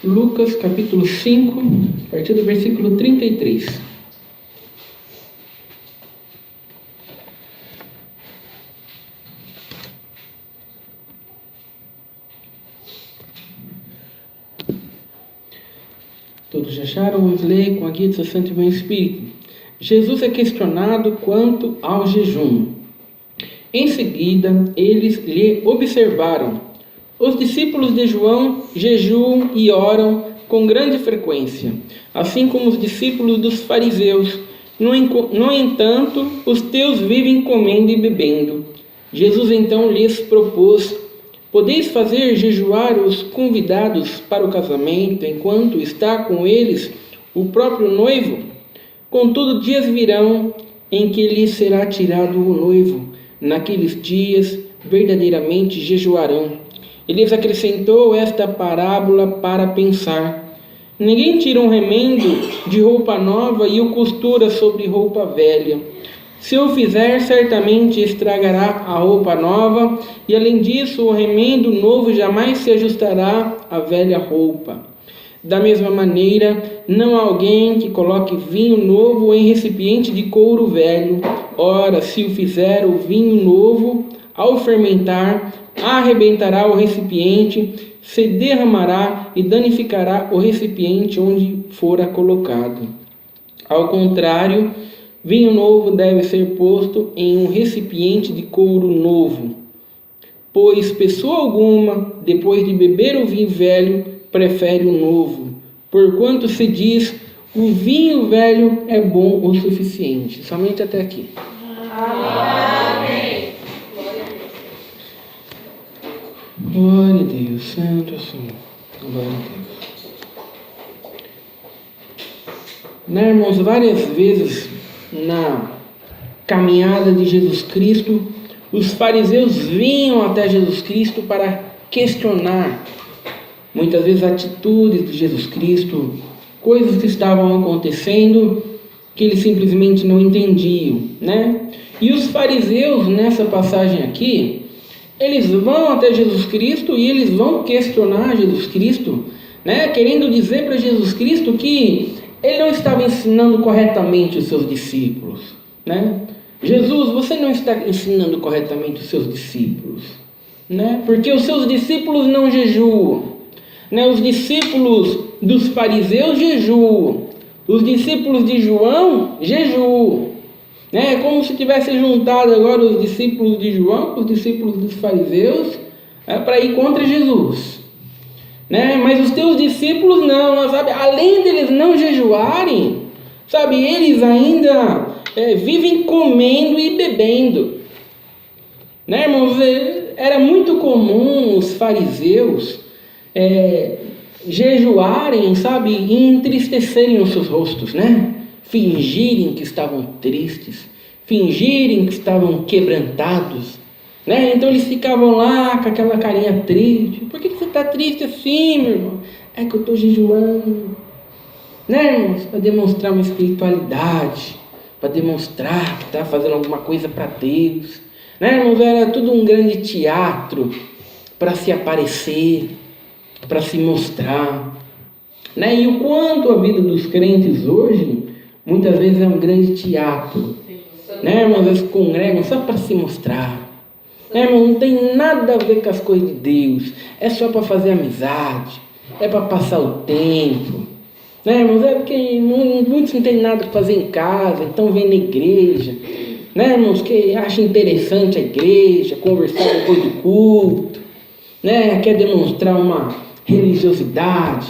Lucas capítulo 5, a partir do versículo 33. Todos acharam? Vamos ler com a guia do seu Santo e Bom Espírito. Jesus é questionado quanto ao jejum. Em seguida, eles lhe observaram. Os discípulos de João jejuam e oram com grande frequência, assim como os discípulos dos fariseus. No entanto, os teus vivem comendo e bebendo. Jesus então lhes propôs: podeis fazer jejuar os convidados para o casamento, enquanto está com eles o próprio noivo? Contudo, dias virão em que lhes será tirado o noivo. Naqueles dias, verdadeiramente jejuarão. Ele lhes acrescentou esta parábola para pensar: ninguém tira um remendo de roupa nova e o costura sobre roupa velha. Se o fizer, certamente estragará a roupa nova, e além disso, o remendo novo jamais se ajustará à velha roupa. Da mesma maneira, não há alguém que coloque vinho novo em recipiente de couro velho. Ora, se o fizer, o vinho novo, ao fermentar, arrebentará o recipiente, se derramará e danificará o recipiente onde fora colocado. Ao contrário, vinho novo deve ser posto em um recipiente de couro novo, pois pessoa alguma, depois de beber o vinho velho, prefere o novo, porquanto se diz: o vinho velho é bom o suficiente. Somente até aqui. Amém. Glória a Deus, Santo Senhor. Glória a Deus. Né, irmãos, várias vezes na caminhada de Jesus Cristo, os fariseus vinham até Jesus Cristo para questionar, muitas vezes, atitudes de Jesus Cristo, coisas que estavam acontecendo que eles simplesmente não entendiam, né? E os fariseus, nessa passagem aqui, eles vão até Jesus Cristo e eles vão questionar Jesus Cristo, né? Querendo dizer para Jesus Cristo que ele não estava ensinando corretamente os seus discípulos, né? Jesus, você não está ensinando corretamente os seus discípulos, né? Porque os seus discípulos não jejuam, né? Os discípulos dos fariseus jejuam, os discípulos de João jejuam, né? É como se tivesse juntado agora os discípulos de João com os discípulos dos fariseus, para ir contra Jesus, né? Mas os teus discípulos não, sabe? Além deles não jejuarem, sabe? Eles ainda vivem comendo e bebendo, né, irmãos? Era muito comum os fariseus jejuarem, sabe? E entristecerem os seus rostos, né? Fingirem que estavam tristes, fingirem que estavam quebrantados, né? Então eles ficavam lá com aquela carinha triste. Por que você está triste assim, meu irmão? É que eu estou jejuando, né, irmãos? Para demonstrar uma espiritualidade, para demonstrar que está fazendo alguma coisa para Deus, né, irmãos? Era tudo um grande teatro para se aparecer, para se mostrar, né? E o quanto a vida dos crentes hoje muitas vezes é um grande teatro, né, irmãos? Eles congregam só para se mostrar, né, irmão? Não tem nada a ver com as coisas de Deus, é só para fazer amizade, é para passar o tempo, né, irmãos? É porque muitos não tem nada para fazer em casa, então vem na igreja, né, irmãos? Que acha interessante a igreja, conversar depois do culto, né? Quer demonstrar uma religiosidade,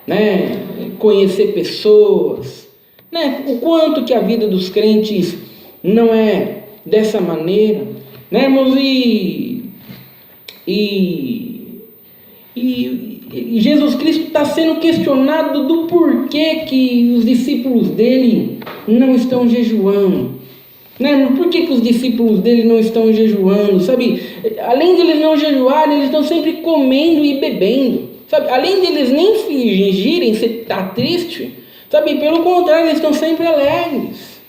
né? Conhecer pessoas, né? O quanto que a vida dos crentes não é dessa maneira, né, irmãos? E Jesus Cristo está sendo questionado do porquê que os discípulos dele não estão jejuando, né, irmão? Por que os discípulos dele não estão jejuando, sabe? Além de eles não jejuarem, eles estão sempre comendo e bebendo, sabe? Além de eles nem fingirem estar triste, sabe? Pelo contrário, eles estão sempre alegres,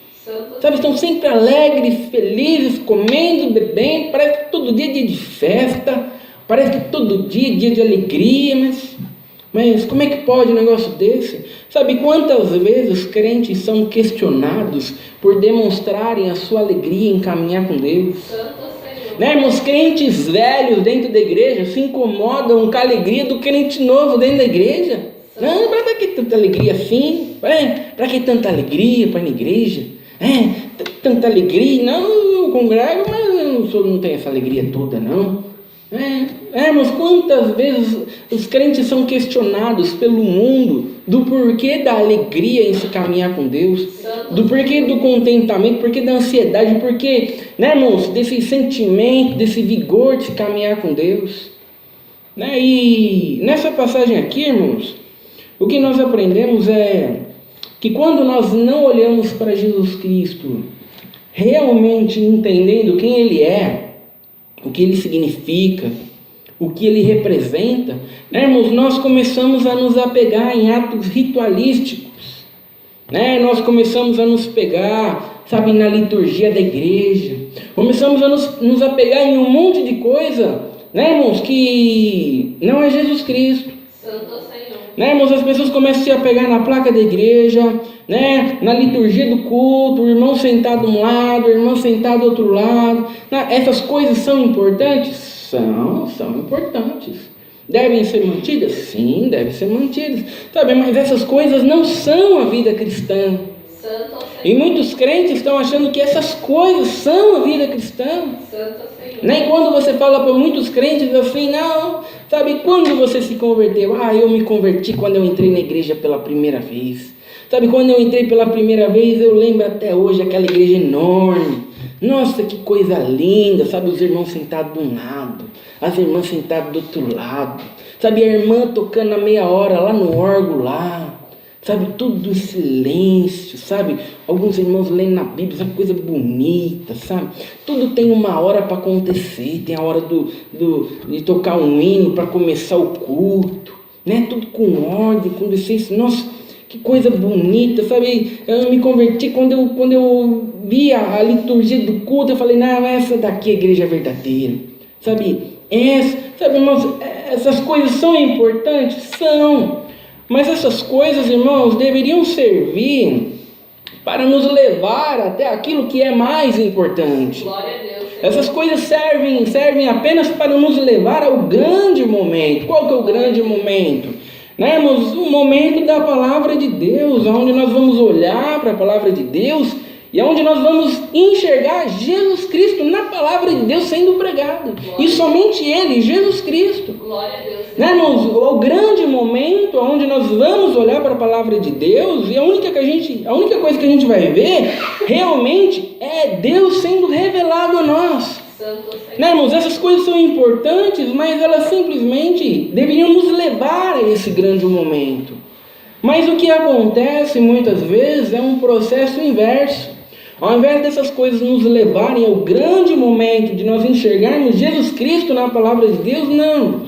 sabe? Estão sempre alegres, felizes, comendo, bebendo. Parece que todo dia é dia de festa, parece que todo dia é dia de alegria, mas Mas como é que pode um negócio desse? Sabe quantas vezes crentes são questionados por demonstrarem a sua alegria em caminhar com Deus? Né, irmãos, crentes velhos dentro da igreja se incomodam com a alegria do crente novo dentro da igreja. Não, para que tanta alegria assim? Para que tanta alegria para ir na igreja? Tanta alegria? Não, eu congrego, mas eu não tenho essa alegria toda, não. Mas quantas vezes os crentes são questionados pelo mundo do porquê da alegria em se caminhar com Deus, do porquê do contentamento, porquê da ansiedade, porquê, né, irmãos, desse sentimento, desse vigor de se caminhar com Deus, né? E nessa passagem aqui, irmãos, o que nós aprendemos é que quando nós não olhamos para Jesus Cristo, realmente entendendo quem Ele é, o que Ele significa, o que Ele representa, né, irmãos, nós começamos a nos apegar em atos ritualísticos, né? Nós começamos a nos pegar, sabe, na liturgia da igreja, começamos a nos apegar em um monte de coisa, né, irmãos, que não é Jesus Cristo. Santo Senhor. Né, irmãos, as pessoas começam a se apegar na placa da igreja, né, na liturgia do culto, o irmão sentado de um lado, o irmão sentado do outro lado. Essas coisas são importantes? São importantes. Devem ser mantidas? Sim, devem ser mantidas. Sabe, mas essas coisas não são a vida cristã. E muitos crentes estão achando que essas coisas são a vida cristã. Nem quando você fala para muitos crentes assim, não, sabe, quando você se converteu? Eu me converti quando eu entrei na igreja pela primeira vez. Sabe, quando eu entrei pela primeira vez, eu lembro até hoje aquela igreja enorme. Nossa, que coisa linda, sabe, os irmãos sentados de um lado, as irmãs sentadas do outro lado. Sabe, a irmã tocando a meia hora lá no órgão lá. Sabe, tudo em silêncio, sabe? Alguns irmãos lendo na Bíblia, sabe, coisa bonita, sabe? Tudo tem uma hora para acontecer, tem a hora de tocar um hino para começar o culto, né? Tudo com ordem, com decência. Nossa, que coisa bonita, sabe? Eu me converti quando eu vi a liturgia do culto, eu falei, não, essa daqui é a igreja verdadeira, sabe? Sabe, irmãos, essas coisas são importantes? São. Mas essas coisas, irmãos, deveriam servir para nos levar até aquilo que é mais importante. Glória a Deus. Essas coisas servem apenas para nos levar ao grande momento. Qual que é o grande momento? Né, irmãos? O momento da palavra de Deus, onde nós vamos olhar para a palavra de Deus e onde nós vamos enxergar Jesus Cristo na palavra de Deus sendo pregado. E somente Ele, Jesus Cristo. Glória a Deus. Né, irmãos? O grande momento onde nós vamos olhar para a palavra de Deus, e a única coisa que a gente vai ver realmente é Deus sendo revelado a nós. Né, irmãos? Essas coisas são importantes, mas elas simplesmente deveriam nos levar a esse grande momento. Mas o que acontece muitas vezes é um processo inverso. Ao invés dessas coisas nos levarem ao grande momento de nós enxergarmos Jesus Cristo na palavra de Deus, não.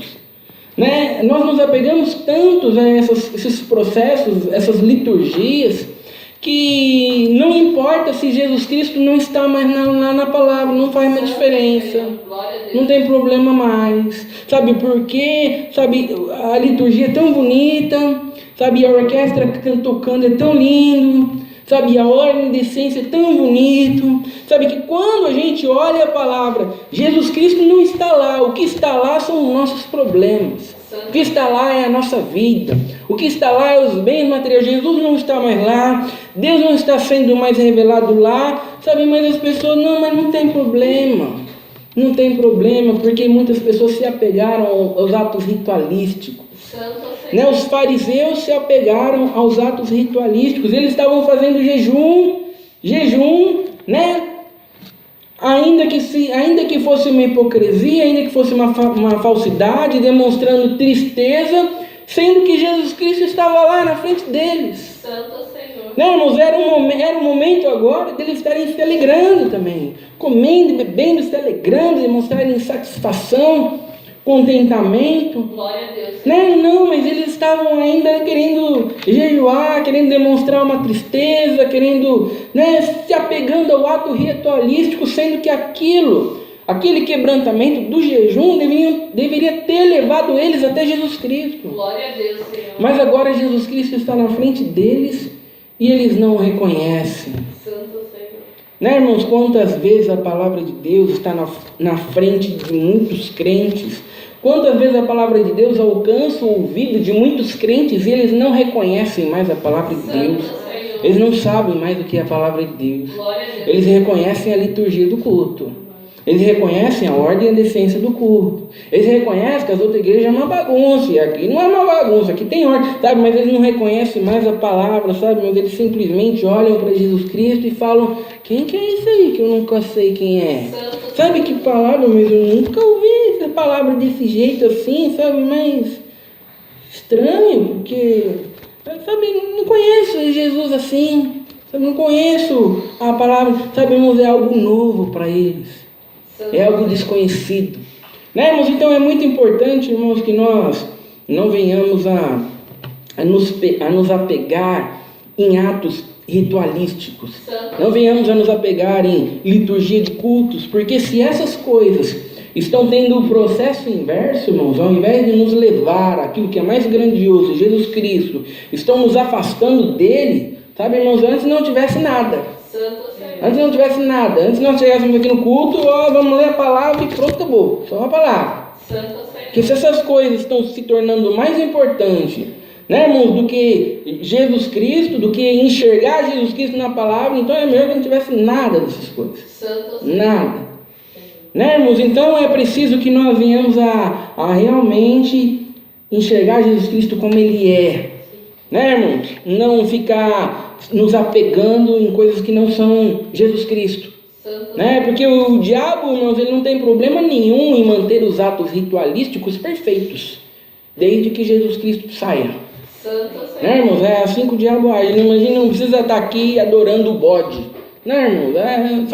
Né? Nós nos apegamos tanto a esses processos, essas liturgias, que não importa se Jesus Cristo não está mais na palavra, não faz mais diferença, não tem problema mais, sabe, porque, sabe, a liturgia é tão bonita, sabe, a orquestra tocando é tão lindo, sabe, a ordem de decência é tão bonito, sabe, que quando a gente olha a palavra, Jesus Cristo não está lá, o que está lá são os nossos problemas. O que está lá é a nossa vida. O que está lá é os bens materiais. Jesus não está mais lá. Deus não está sendo mais revelado lá. Sabe, mas as pessoas, mas não tem problema. Não tem problema, porque muitas pessoas se apegaram aos atos ritualísticos. Né? Os fariseus se apegaram aos atos ritualísticos. Eles estavam fazendo jejum, né? Ainda que fosse uma hipocrisia, ainda que fosse uma falsidade, demonstrando tristeza, sendo que Jesus Cristo estava lá na frente deles. Santo Senhor. Né, irmãos? Era um momento agora deles estarem se alegrando também, comendo, bebendo, se alegrando, demonstrarem satisfação, contentamento. Glória a Deus. Né? Não, mas eles estavam ainda querendo jejuar, querendo demonstrar uma tristeza, querendo, né, se apegando ao ato ritualístico, sendo que aquilo Aquele quebrantamento do jejum deveria ter levado eles até Jesus Cristo. Glória a Deus, Senhor. Mas agora Jesus Cristo está na frente deles e eles não o reconhecem. Santo Senhor. Né, irmãos? Quantas vezes a palavra de Deus está na frente de muitos crentes? Quantas vezes a palavra de Deus alcança o ouvido de muitos crentes e eles não reconhecem mais a palavra de Deus? Eles não sabem mais o que é a palavra de Deus. Glória a Deus. Eles reconhecem a liturgia do culto. Eles reconhecem a ordem e a decência do culto. Eles reconhecem que as outras igrejas é uma bagunça. E aqui não é uma bagunça, aqui tem ordem, sabe? Mas eles não reconhecem mais a palavra, sabe? Mas eles simplesmente olham para Jesus Cristo e falam: quem que é isso aí que eu nunca sei quem é? Sabe que palavra, mas eu nunca ouvi essa palavra desse jeito assim, sabe? Mas estranho, porque, sabe, não conheço Jesus assim. Sabe, não conheço a palavra, sabe, irmãos, é algo novo para eles. É algo desconhecido. Né, irmãos? Então é muito importante, irmãos, que nós não venhamos a nos apegar em atos ritualísticos. Não venhamos a nos apegar em liturgia de cultos, porque se essas coisas estão tendo o processo inverso, irmãos, ao invés de nos levar àquilo que é mais grandioso, Jesus Cristo, estão nos afastando dele, sabe, irmãos, antes não tivesse nada. Antes não tivesse nada. Antes nós chegássemos aqui no culto, vamos ler a palavra e pronto, acabou. Só uma palavra. Porque se essas coisas estão se tornando mais importantes, né, irmãos, do que Jesus Cristo, do que enxergar Jesus Cristo na palavra, então é melhor que não tivesse nada dessas coisas. Nada. Né, irmãos? Então é preciso que nós venhamos a realmente enxergar Jesus Cristo como Ele é. Né, irmãos? Não ficar nos apegando em coisas que não são Jesus Cristo. Né? Porque o diabo, irmãos, ele não tem problema nenhum em manter os atos ritualísticos perfeitos, desde que Jesus Cristo saia. Né, irmãos? É assim que o diabo age. Imagina, não precisa estar aqui adorando o bode. Né, irmãos?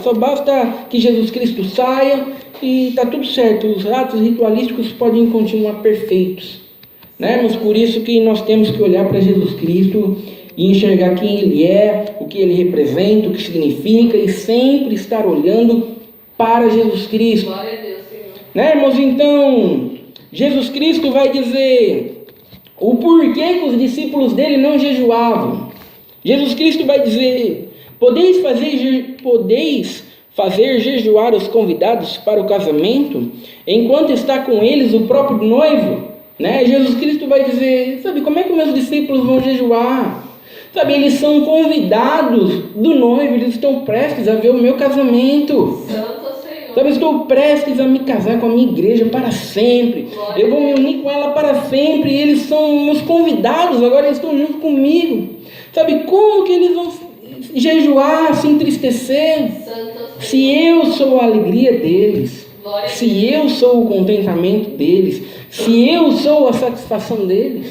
Só basta que Jesus Cristo saia e está tudo certo. Os atos ritualísticos podem continuar perfeitos. Né, irmãos? Por isso que nós temos que olhar para Jesus Cristo e enxergar quem Ele é, o que Ele representa, o que significa, e sempre estar olhando para Jesus Cristo. Glória a Deus, Senhor. Né, irmãos? Então, Jesus Cristo vai dizer o porquê que os discípulos dele não jejuavam. Jesus Cristo vai dizer: podeis fazer jejuar os convidados para o casamento, enquanto está com eles o próprio noivo? Né? Jesus Cristo vai dizer: sabe, como é que meus discípulos vão jejuar? Sabe, eles são convidados do noivo, eles estão prestes a ver o meu casamento. Santo Senhor. Sabe, eu estou prestes a me casar com a minha igreja para sempre. Eu vou me unir com ela para sempre. E eles são meus convidados, agora eles estão junto comigo. Sabe, como que eles vão jejuar, se entristecer? Se eu sou a alegria deles, se eu sou o contentamento deles, se eu sou a satisfação deles,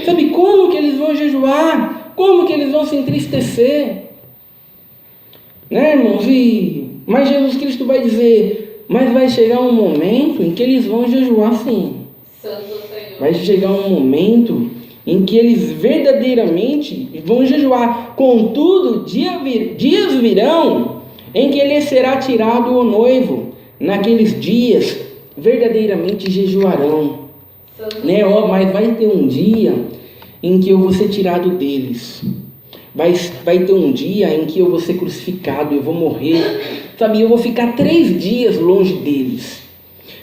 sabe, como que eles vão jejuar? Como que eles vão se entristecer? Né, irmãos? Mas Jesus Cristo vai dizer: mas vai chegar um momento em que eles vão jejuar sim. Vai chegar um momento em que eles verdadeiramente vão jejuar. Contudo, dias virão em que ele será tirado o noivo. Naqueles dias, verdadeiramente jejuarão. Né? Mas vai ter um dia em que eu vou ser tirado deles. Vai ter um dia em que eu vou ser crucificado, eu vou morrer. Sabe, eu vou ficar 3 dias longe deles.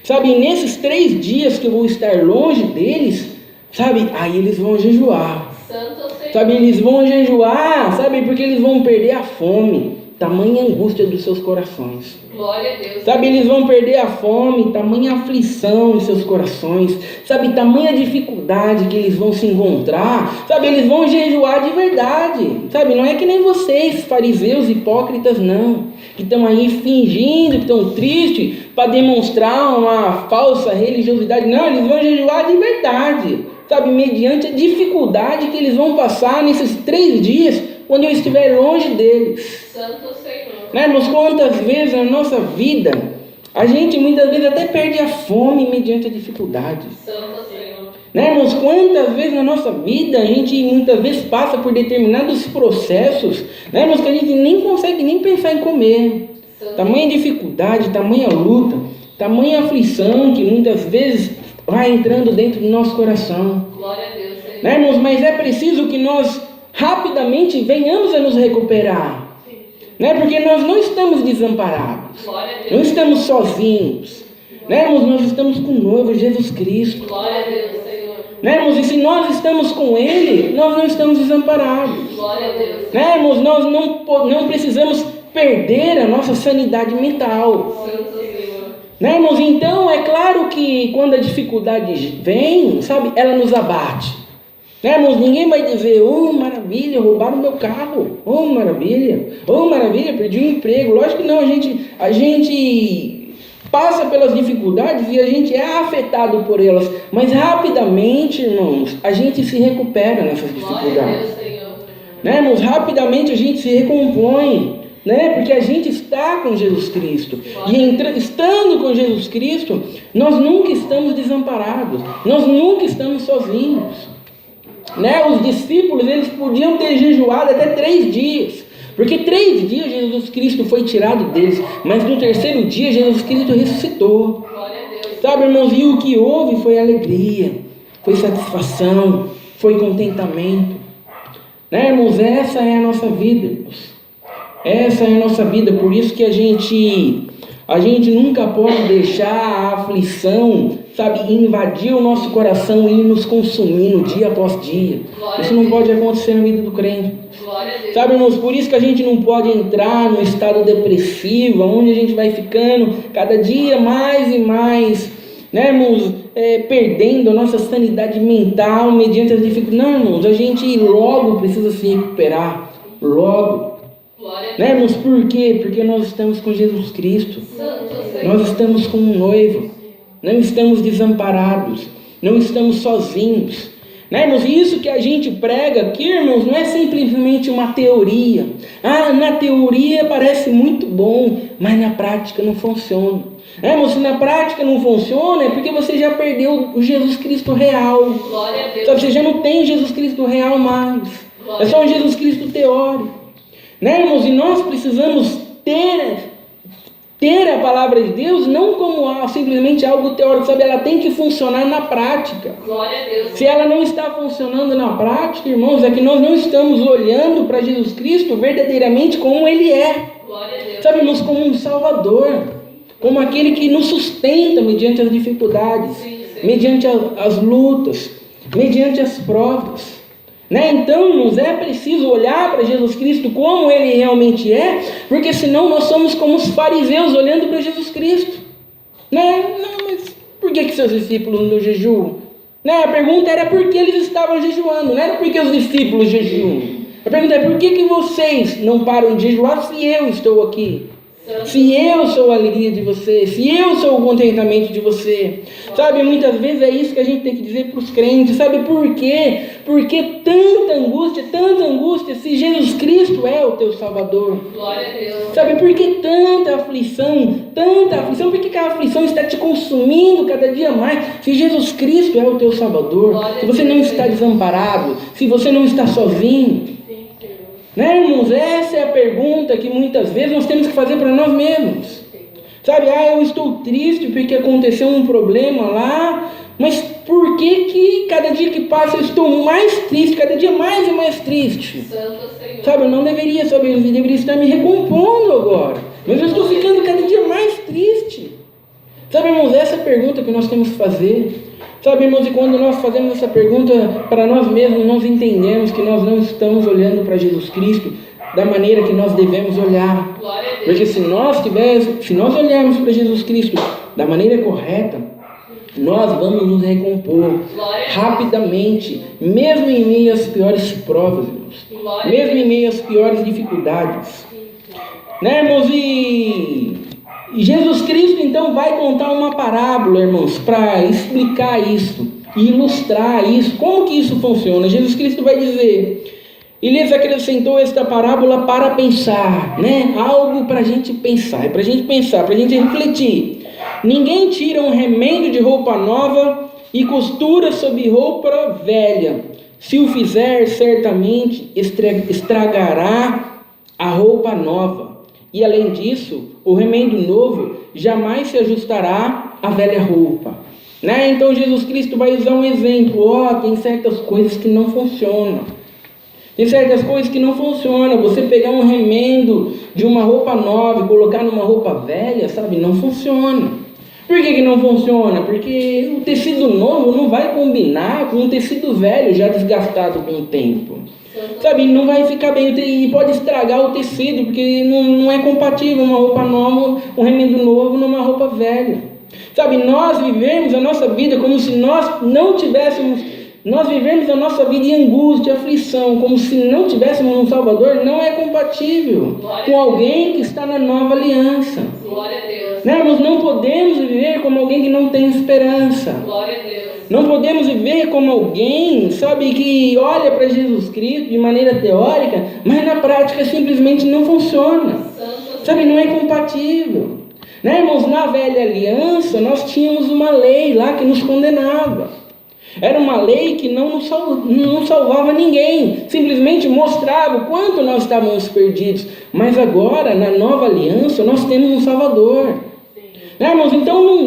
Sabe, e nesses 3 dias que eu vou estar longe deles, sabe, aí eles vão jejuar. Sabe, eles vão jejuar, sabe, porque eles vão perder a fome. Tamanha angústia dos seus corações. Glória a Deus. Sabe, eles vão perder a fome, tamanha aflição em seus corações. Sabe, tamanha dificuldade que eles vão se encontrar. Sabe, eles vão jejuar de verdade. Sabe, não é que nem vocês, fariseus hipócritas, não. Que estão aí fingindo, que estão tristes para demonstrar uma falsa religiosidade. Não, eles vão jejuar de verdade. Sabe, mediante a dificuldade que eles vão passar nesses 3 dias, quando eu estiver longe deles. Santo Senhor. Né, irmãos, quantas vezes na nossa vida a gente muitas vezes até perde a fome mediante a dificuldade. Santo Senhor. Né, irmãos, quantas vezes na nossa vida a gente muitas vezes passa por determinados processos, né, irmãos, que a gente nem consegue nem pensar em comer. tamanha dificuldade, tamanha luta, tamanha aflição que muitas vezes vai entrando dentro do nosso coração. Glória a Deus, Senhor. Né, irmãos? Mas é preciso que nós rapidamente venhamos a nos recuperar. Né? Porque nós não estamos desamparados. Glória a Deus. Não estamos sozinhos. Né, irmãos? Nós estamos com o noivo Jesus Cristo. Glória a Deus, Senhor. Né, irmãos? E se nós estamos com Ele, nós não estamos desamparados. Glória a Deus. Né, irmãos? Nós não precisamos perder a nossa sanidade mental. Santo Senhor. Né, irmãos? Então, é claro que quando a dificuldade vem, sabe, ela nos abate. Né, irmãos? Ninguém vai dizer, oh, maravilha, roubaram meu carro. Oh, maravilha, perdi o emprego. Lógico que não, a gente passa pelas dificuldades e a gente é afetado por elas. Mas rapidamente, irmãos, a gente se recupera nessas Glória a dificuldades. Deus, Senhor. Né, irmãos? Rapidamente a gente se recompõe. Né? Porque a gente está com Jesus Cristo. E estando com Jesus Cristo, nós nunca estamos desamparados. Nós nunca estamos sozinhos. Né? Os discípulos, eles podiam ter jejuado até 3 dias. Porque 3 dias Jesus Cristo foi tirado deles. Mas no 3º dia Jesus Cristo ressuscitou. Glória a Deus. Sabe, irmãos? E o que houve foi alegria. Foi satisfação. Foi contentamento. Né, irmãos? Essa é a nossa vida, irmãos. Essa é a nossa vida, por isso que a gente nunca pode deixar a aflição, sabe, invadir o nosso coração e ir nos consumindo dia após dia. Isso não pode acontecer na vida do crente. Glória a Deus. Sabe, irmãos, por isso que a gente não pode entrar num estado depressivo, onde a gente vai ficando cada dia mais e mais, né, irmãos, perdendo a nossa sanidade mental mediante as dificuldades. Não, irmãos, a gente logo precisa se recuperar, logo. Né, irmãos? Por quê? Porque nós estamos com Jesus Cristo. Nós estamos com um noivo. Não estamos desamparados. Não estamos sozinhos. Né, irmãos? E isso que a gente prega aqui, irmãos, não é simplesmente uma teoria. Ah, na teoria parece muito bom, mas na prática não funciona. Né, irmãos? Se na prática não funciona, é porque você já perdeu o Jesus Cristo real. Glória a Deus. Sabe, você já não tem Jesus Cristo real mais. É só um Jesus Cristo teórico. Né, irmãos? E nós precisamos ter a palavra de Deus não como simplesmente algo teórico, sabe? Ela tem que funcionar na prática. Glória a Deus. Se ela não está funcionando na prática, irmãos, é que nós não estamos olhando para Jesus Cristo verdadeiramente como Ele é. Glória a Deus. Sabe, irmãos, como um Salvador, como aquele que nos sustenta mediante as dificuldades, mediante as lutas, mediante as provas. Né? Então, irmãos, é preciso olhar para Jesus Cristo como Ele realmente é, porque senão nós somos como os fariseus olhando para Jesus Cristo. Né? Não, mas por que seus discípulos não jejuam? Né? A pergunta era por que eles estavam jejuando, não era por que os discípulos jejuam. A pergunta é por que vocês não param de jejuar se eu estou aqui? Se eu sou a alegria de você, se eu sou o contentamento de você. Sabe, muitas vezes é isso que a gente tem que dizer para os crentes. Sabe por quê? Porque tanta angústia, se Jesus Cristo é o teu Salvador. Glória a Deus. Sabe por que tanta aflição? Por que a aflição está te consumindo cada dia mais? Se Jesus Cristo é o teu Salvador, se você não está desamparado, se você não está sozinho. Né, irmãos? Essa é a pergunta que muitas vezes nós temos que fazer para nós mesmos. Sabe, eu estou triste porque aconteceu um problema lá, mas por que cada dia que passa eu estou mais triste, cada dia mais e mais triste? Sabe, eu não deveria, sabe, eu deveria estar me recompondo agora, mas eu estou ficando cada dia mais triste. Sabe, irmãos, essa é a pergunta que nós temos que fazer. Sabe, irmãos, e quando nós fazemos essa pergunta para nós mesmos, nós entendemos que nós não estamos olhando para Jesus Cristo da maneira que nós devemos olhar. Porque se nós olharmos para Jesus Cristo da maneira correta, nós vamos nos recompor rapidamente, mesmo em meio às piores provas, irmãos, mesmo em meio às piores dificuldades. Né, irmãos? E Jesus Cristo, então, vai contar uma parábola, irmãos, para explicar isso, ilustrar isso, como que isso funciona. Jesus Cristo vai dizer, e lhes acrescentou esta parábola para pensar, né? Algo para a gente pensar, para a gente pensar, para a gente refletir. Ninguém tira um remendo de roupa nova e costura sobre roupa velha. Se o fizer, certamente estragará a roupa nova. E além disso, o remendo novo jamais se ajustará à velha roupa. Né? Então Jesus Cristo vai usar um exemplo. Tem certas coisas que não funcionam. Tem certas coisas que não funcionam. Você pegar um remendo de uma roupa nova e colocar numa roupa velha, sabe? Não funciona. Por que não funciona? Porque o tecido novo não vai combinar com um tecido velho já desgastado com o tempo. Sabe? Não vai ficar bem e pode estragar o tecido, porque não é compatível uma roupa nova, um remendo novo numa roupa velha. Sabe? Nós vivemos a nossa vida como se nós não tivéssemos... Nós vivemos a nossa vida em angústia, aflição, como se não tivéssemos um Salvador, não é compatível com alguém que está na nova aliança. Glória a Deus. Né? Nós não podemos viver como alguém que não tem esperança. Glória a Deus. Não podemos viver como alguém, sabe, que olha para Jesus Cristo de maneira teórica, mas na prática simplesmente não funciona. Sabe, não é compatível. Né, irmãos? Na velha aliança nós tínhamos uma lei lá que nos condenava. Era uma lei que não salvava ninguém, simplesmente mostrava o quanto nós estávamos perdidos. Mas agora, na nova aliança, nós temos um Salvador. Né, irmãos? Então não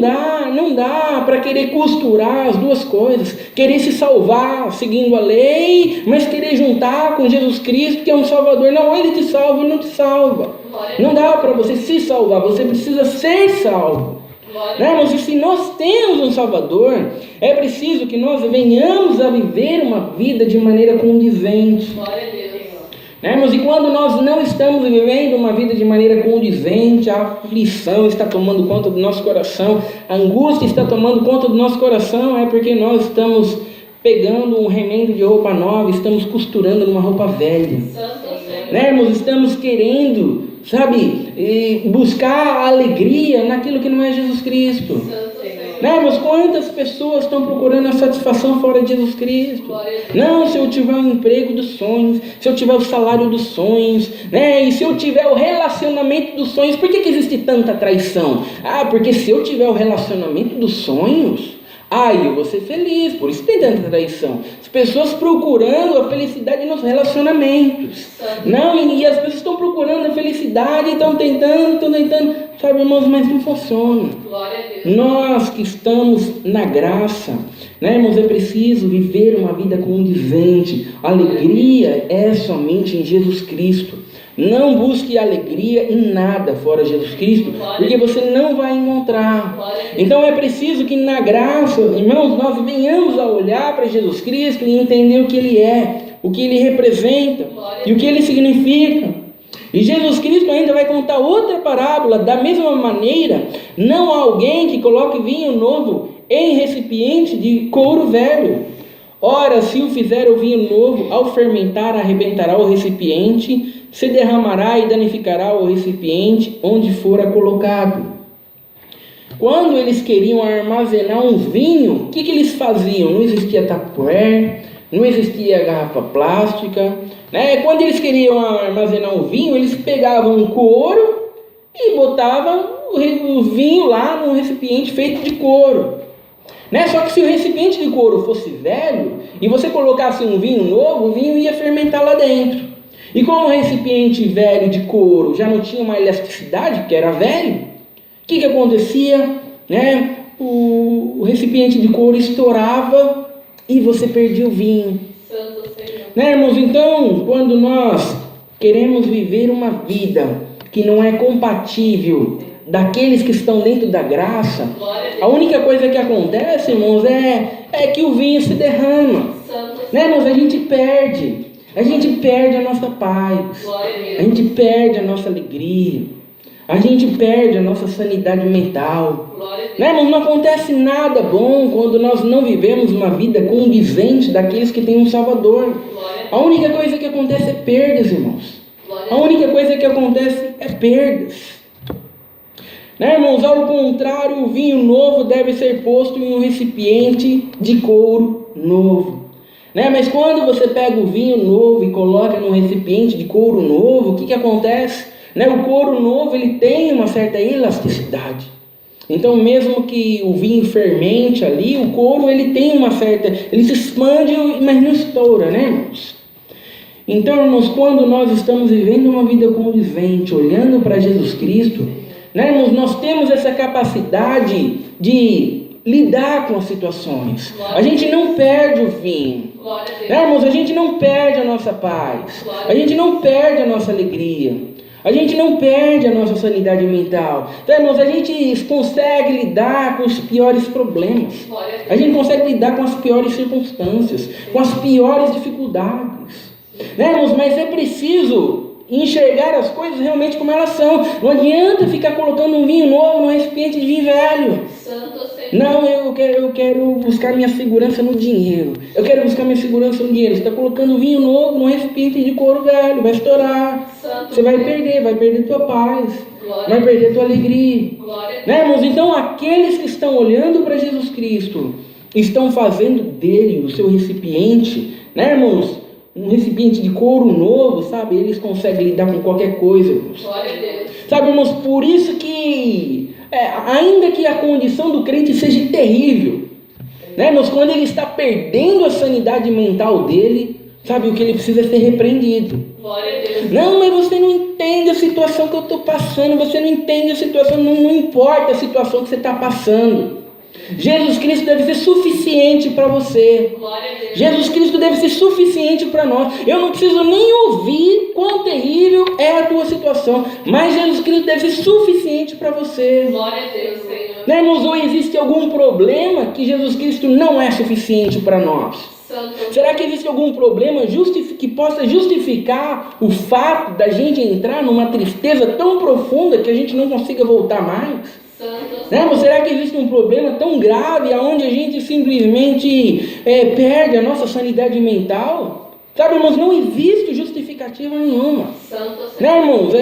dá para querer costurar as duas coisas, querer se salvar seguindo a lei, mas querer juntar com Jesus Cristo, que é um Salvador. Não, Ele te salva e não te salva. Não dá para você se salvar, você precisa ser salvo. Né, irmãos? E se nós temos um Salvador, é preciso que nós venhamos a viver uma vida de maneira condizente. Glória a Deus. Né, irmãos? E quando nós não estamos vivendo uma vida de maneira condizente, a aflição está tomando conta do nosso coração, a angústia está tomando conta do nosso coração, é porque nós estamos pegando um remendo de roupa nova, estamos costurando numa roupa velha. Né, irmãos? Estamos querendo, sabe, buscar alegria naquilo que não é Jesus Cristo. Né, irmãos? Quantas pessoas estão procurando a satisfação fora de Jesus Cristo? Não, se eu tiver o emprego dos sonhos, se eu tiver o salário dos sonhos, né? E se eu tiver o relacionamento dos sonhos, por que existe tanta traição? Porque se eu tiver o relacionamento dos sonhos, eu vou ser feliz, por isso tem tanta traição. As pessoas procurando a felicidade nos relacionamentos. Não, e as pessoas estão procurando a felicidade, estão tentando, sabe, irmãos, mas não funciona. Glória a Deus. Nós que estamos na graça, né, irmãos, é preciso viver uma vida condizente. A alegria é somente em Jesus Cristo. Não busque alegria em nada fora Jesus Cristo, porque você não vai encontrar. Então é preciso que na graça, irmãos, nós venhamos a olhar para Jesus Cristo e entender o que Ele é, o que Ele representa e o que Ele significa. E Jesus Cristo ainda vai contar outra parábola, da mesma maneira, não há alguém que coloque vinho novo em recipiente de couro velho. Ora, se o fizer o vinho novo, ao fermentar, arrebentará o recipiente, se derramará e danificará o recipiente onde fora colocado. Quando eles queriam armazenar um vinho, o que eles faziam? Não existia tupperware, não existia garrafa plástica, né? Quando eles queriam armazenar um vinho, eles pegavam um couro e botavam o vinho lá num recipiente feito de couro. Né? Só que se o recipiente de couro fosse velho e você colocasse um vinho novo, o vinho ia fermentar lá dentro. E como o recipiente velho de couro já não tinha uma elasticidade, porque era velho, o que acontecia? Né? O recipiente de couro estourava e você perdia o vinho. Santo Senhor. Né, irmãos? Então, quando nós queremos viver uma vida que não é compatível daqueles que estão dentro da graça, a única coisa que acontece, irmãos, é que o vinho se derrama. Né, irmãos? A gente perde a nossa paz, a gente perde a nossa alegria, a gente perde a nossa sanidade mental. Né, irmãos? Não acontece nada bom quando nós não vivemos uma vida condizente daqueles que têm um Salvador. A única coisa que acontece é perdas, irmãos. A única coisa que acontece é perdas. Né, irmãos? Ao contrário, o vinho novo deve ser posto em um recipiente de couro novo. Né? Mas quando você pega o vinho novo e coloca num recipiente de couro novo, o que acontece? Né? O couro novo ele tem uma certa elasticidade. Então mesmo que o vinho fermente ali, o couro ele tem uma certa... ele se expande, mas não estoura, né, irmãos? Então, irmãos, quando nós estamos vivendo uma vida condizente, olhando para Jesus Cristo, né, irmãos, nós temos essa capacidade de lidar com as situações. A gente não perde o vinho. Né, irmãos, a gente não perde a nossa paz. A gente não perde a nossa alegria. A gente não perde a nossa sanidade mental. Então, irmãos, a gente consegue lidar com os piores problemas. A gente consegue lidar com as piores circunstâncias, com as piores dificuldades. Né, irmãos, mas é preciso enxergar as coisas realmente como elas são. Não adianta ficar colocando um vinho novo num recipiente de vinho velho. Não, eu quero buscar minha segurança no dinheiro. Eu quero buscar minha segurança no dinheiro. Você está colocando vinho novo num recipiente de couro velho, vai estourar. Você vai perder tua paz, vai perder tua alegria. Né, irmãos? Então, aqueles que estão olhando para Jesus Cristo, estão fazendo dele o seu recipiente, né, irmãos? Um recipiente de couro novo, sabe? Eles conseguem lidar com qualquer coisa, irmãos. Glória a Deus. Sabe, irmãos, por isso que, ainda que a condição do crente seja terrível, né, irmãos, quando ele está perdendo a sanidade mental dele, sabe, o que ele precisa é ser repreendido. Glória a Deus. Não, mas você não entende a situação que eu estou passando, você não entende a situação, não importa a situação que você está passando. Jesus Cristo deve ser suficiente para você. Jesus Cristo deve ser suficiente para nós. Eu não preciso nem ouvir quão terrível é a tua situação, mas Jesus Cristo deve ser suficiente para você. Glória a Deus, Senhor. Né, irmãos, ou existe algum problema que Jesus Cristo não é suficiente para nós? Santo. Será que existe algum problema que possa justificar o fato da gente entrar numa tristeza tão profunda que a gente não consiga voltar mais? Né? Mas será que existe um problema tão grave onde a gente simplesmente perde a nossa sanidade mental? Sabe, irmãos, não existe justificativa nenhuma. Né, irmãos?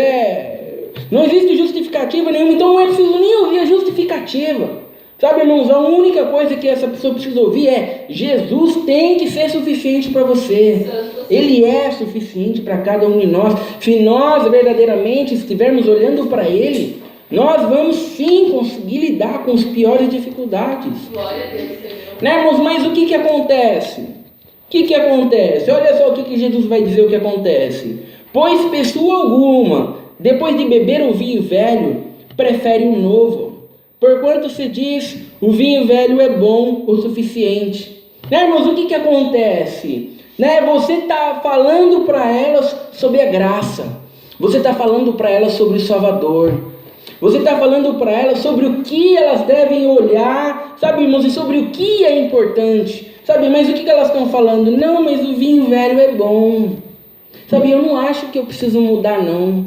Não existe justificativa nenhuma, então não é preciso nem ouvir a justificativa. Sabe, irmãos, a única coisa que essa pessoa precisa ouvir é: Jesus tem que ser suficiente para você. Ele é suficiente para cada um de nós. Se nós verdadeiramente estivermos olhando para Ele, nós vamos sim conseguir lidar com as piores dificuldades. Glória a Deus, Senhor. Né, irmãos? Mas o que acontece? O que acontece? Olha só o que Jesus vai dizer o que acontece. Pois pessoa alguma, depois de beber o vinho velho, prefere o novo. Porquanto se diz, o vinho velho é bom o suficiente. Né, irmãos? O que acontece? Né, você está falando para elas sobre a graça. Você está falando para elas sobre o Salvador. Você está falando para elas sobre o que elas devem olhar, sabe, irmãos, e sobre o que é importante, sabe, mas o que elas estão falando? Não, mas o vinho velho é bom, sabe, eu não acho que eu preciso mudar, não.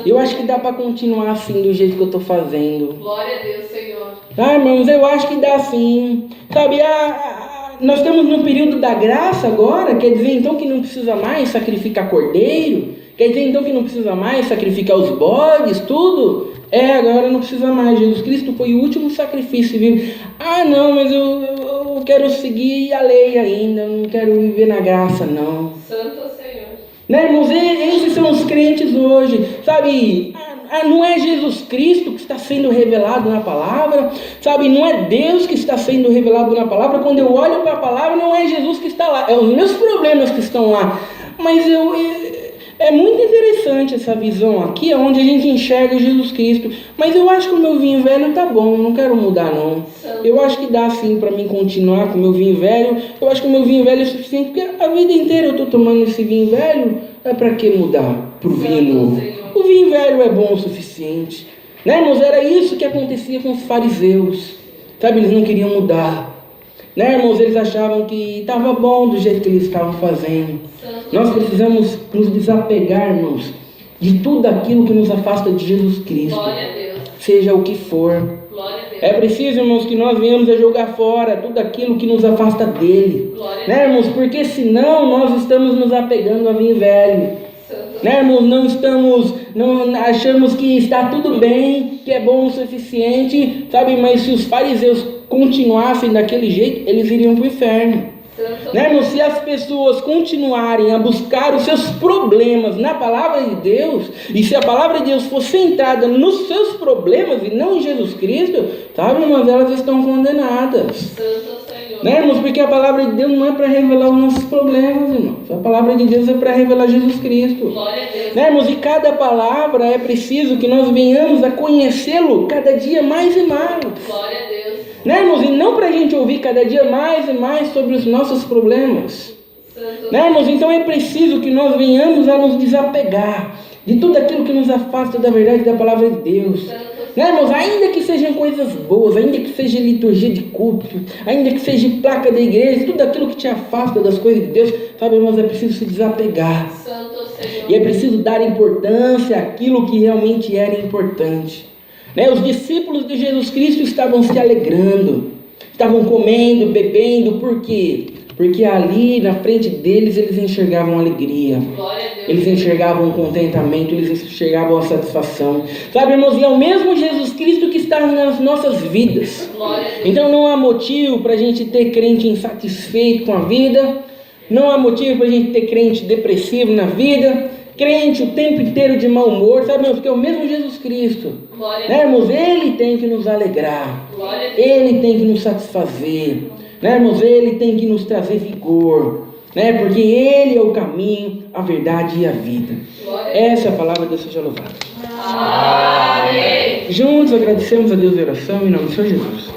Eu acho que dá para continuar assim, do jeito que eu estou fazendo. Glória a Deus, Senhor. Ah, irmãos, eu acho que dá sim, sabe, nós estamos no período da graça agora, quer dizer então que não precisa mais sacrificar cordeiro, quer dizer então que não precisa mais sacrificar os bodes, tudo. Agora não precisa mais. Jesus Cristo foi o último sacrifício vivo. Ah, não, mas eu quero seguir a lei ainda. Eu não quero viver na graça, não. Santo Senhor. Né, irmãos? Esses são os crentes hoje. Sabe, não é Jesus Cristo que está sendo revelado na palavra. Sabe, não é Deus que está sendo revelado na palavra. Quando eu olho para a palavra, não é Jesus que está lá. É os meus problemas que estão lá. Mas é muito interessante essa visão aqui, onde a gente enxerga Jesus Cristo. Mas eu acho que o meu vinho velho tá bom, não quero mudar não. Eu acho que dá sim para mim continuar com o meu vinho velho. Eu acho que o meu vinho velho é suficiente, porque a vida inteira eu estou tomando esse vinho velho. Para que mudar para o vinho novo? O vinho velho é bom o suficiente. Né, irmãos? Era isso que acontecia com os fariseus. Sabe, eles não queriam mudar. Né, irmãos? Eles achavam que estava bom do jeito que eles estavam fazendo. Nós precisamos nos desapegar, irmãos, de tudo aquilo que nos afasta de Jesus Cristo. Glória a Deus. Seja o que for. Glória a Deus. É preciso, irmãos, que nós venhamos a jogar fora tudo aquilo que nos afasta dele. Glória a Né, irmãos? Porque senão nós estamos nos apegando a vinho velho. Santo. Né, irmãos? Não achamos que está tudo bem, que é bom o suficiente, sabe? Mas se os fariseus continuassem daquele jeito, eles iriam para o inferno. Né, irmão? Se as pessoas continuarem a buscar os seus problemas na palavra de Deus, e se a palavra de Deus for centrada nos seus problemas e não em Jesus Cristo, sabe, irmãos, elas estão condenadas. Santo Senhor. Né, irmãos? Porque a palavra de Deus não é para revelar os nossos problemas, irmãos. A palavra de Deus é para revelar Jesus Cristo. Glória a Deus. Né, irmãos? E cada palavra é preciso que nós venhamos a conhecê-lo cada dia mais e mais. Glória a Deus. Né, irmãos? E não para a gente ouvir cada dia mais e mais sobre os nossos problemas. Santo. Né, irmãos? Então é preciso que nós venhamos a nos desapegar de tudo aquilo que nos afasta da verdade da palavra de Deus. Santo. Né, irmãos? Ainda que sejam coisas boas, ainda que seja liturgia de culto, ainda que seja placa da igreja, tudo aquilo que te afasta das coisas de Deus, sabe, irmãos, é preciso se desapegar. Santo Senhor. E é preciso dar importância àquilo que realmente era importante. Né? Os discípulos de Jesus Cristo estavam se alegrando, estavam comendo, bebendo, por quê? Porque ali na frente deles eles enxergavam alegria, Glória a Deus. eles enxergavam contentamento, eles enxergavam a satisfação. Sabe, irmãos, e é o mesmo Jesus Cristo que está nas nossas vidas. Glória a Deus. Então não há motivo para a gente ter crente insatisfeito com a vida, não há motivo para a gente ter crente depressivo na vida, crente o tempo inteiro de mau humor, sabe, irmãos, porque é o mesmo Jesus Cristo. Glória a Né, Deus. irmãos? Ele tem que nos alegrar, Glória a Deus. Ele tem que nos satisfazer, né, irmãos? Ele tem que nos trazer vigor, né? Porque Ele é o caminho, a verdade e a vida. Glória a Deus. Essa é a palavra de Deus, seja louvada. Amém. Juntos agradecemos a Deus em oração, em nome do Senhor Jesus.